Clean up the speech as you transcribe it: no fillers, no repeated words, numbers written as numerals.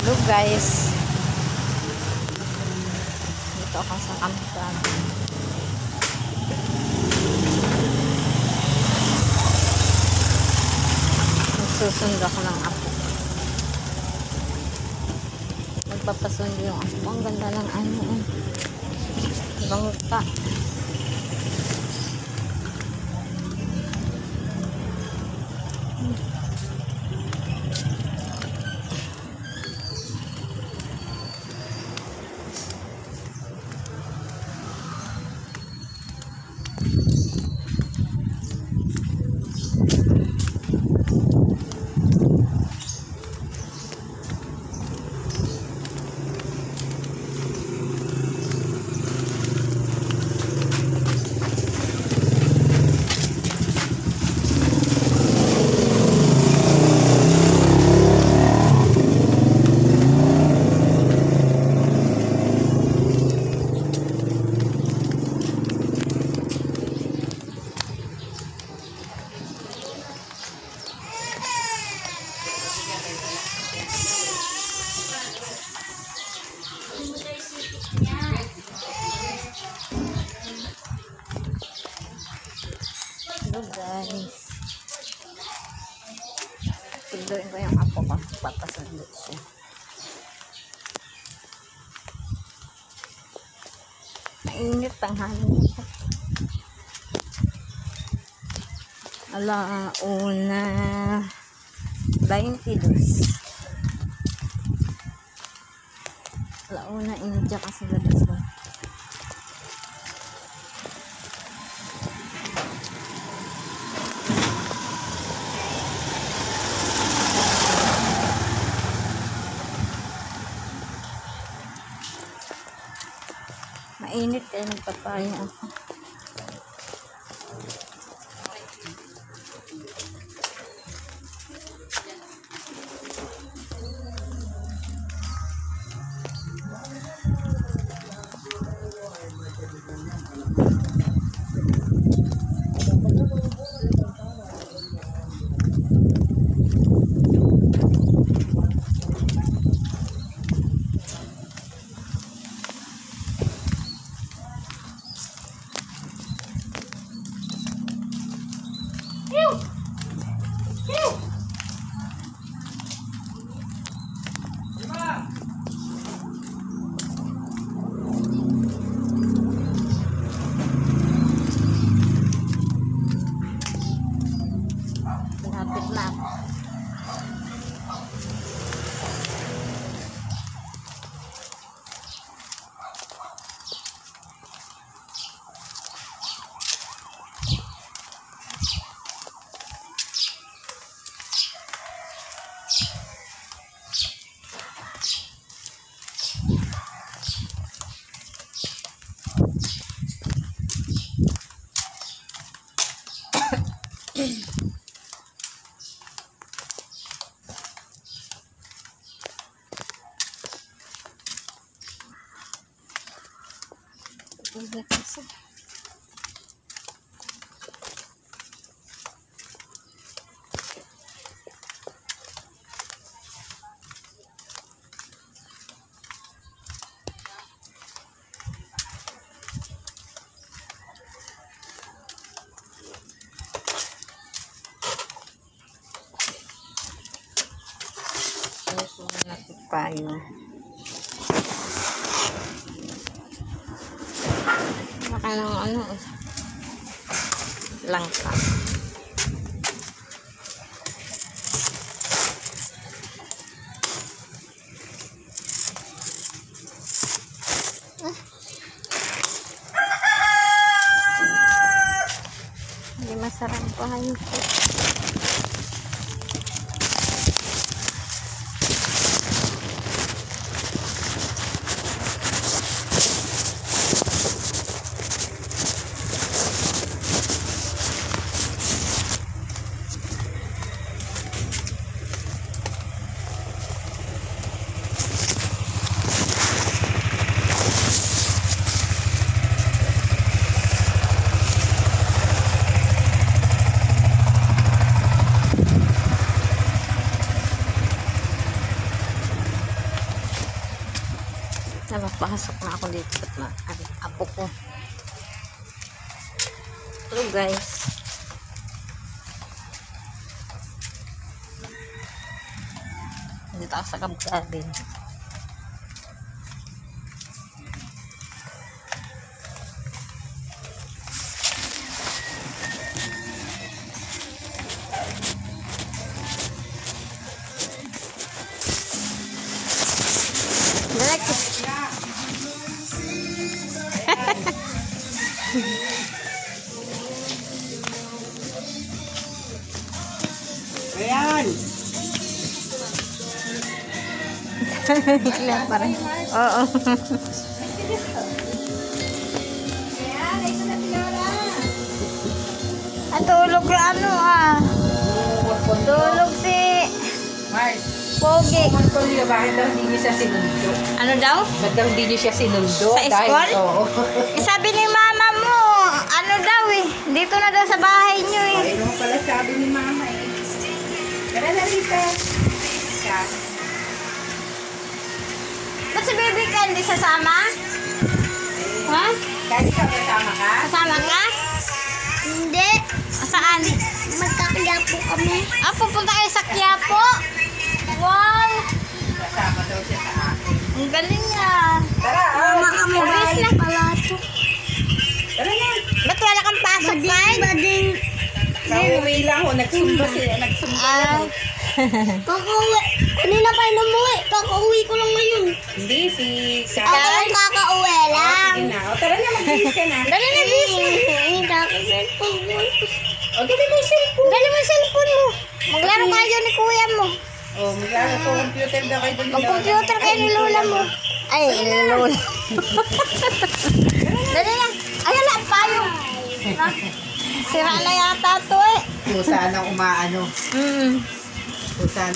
Hello guys, dito ako sa kampan. Magsusundo ako ng apo. Magpapasundo yung apo. Ang ganda ng ano, bangka. Hello guys, sunduin ko yung apo ko. Papasundo siya. Mainit ang hangin. Alauna 22. Alauna init kasi labas ko. Mainit kaya nagpapaya ako. Lapit na. Ulit kasi. Ito na tayo. Ano, langka. Hindi masarap po hayop po. Napapasok na ako dito at apo ko. Hello guys. Dito ako sa kabin. Ayan. Kailan pa rin. Oo. Ang tulog na ano Tulog si Mars. Pogi. Tuloy, bakit daw hindi niyo siya sinundo? Ano daw? Ba't daw hindi niyo siya sinundo? Sa school? Oo. Sabi ni mama mo, ano daw dito na daw sa bahay niyo Ay, naman pala sabi ni mama eh. Tara na rito. Siya. Ba't si Baby ka hindi sasama? Ha? Kahit ikaw kasama ka? Kasama ka? Hindi. Saan? Magkakayapo kami. Pupunta kayo sa Quiapo? Wow! Kasama daw siya sa akin. Ang galing niya. Tara, Mama kami Mars. na pala ito. Tara na. Ba't wala kang pasok, Kai? Bading. Nauwi lang ako. Nagsumba sila. Nagsumba lang. Kakauwi. Kanina pa umuwi. Kakauwi ko lang ngayon. Hindi, si Ako lang kakauwi lang. Sige na. O, tara na, mag-bis ka na. Dali na, bis. Dali O, dali mo yung cellphone. mo yung cellphone mo. Maglaro kayo ni kuya mo. O, maglaro ko computer daw kayo doon. Mag-computer kayo ni lola mo. Ay, ni lola. Dali na. Ayan na, payong. Ha? Sira na yata ito eh. Kung saan ang umaano. Mm. Kung saan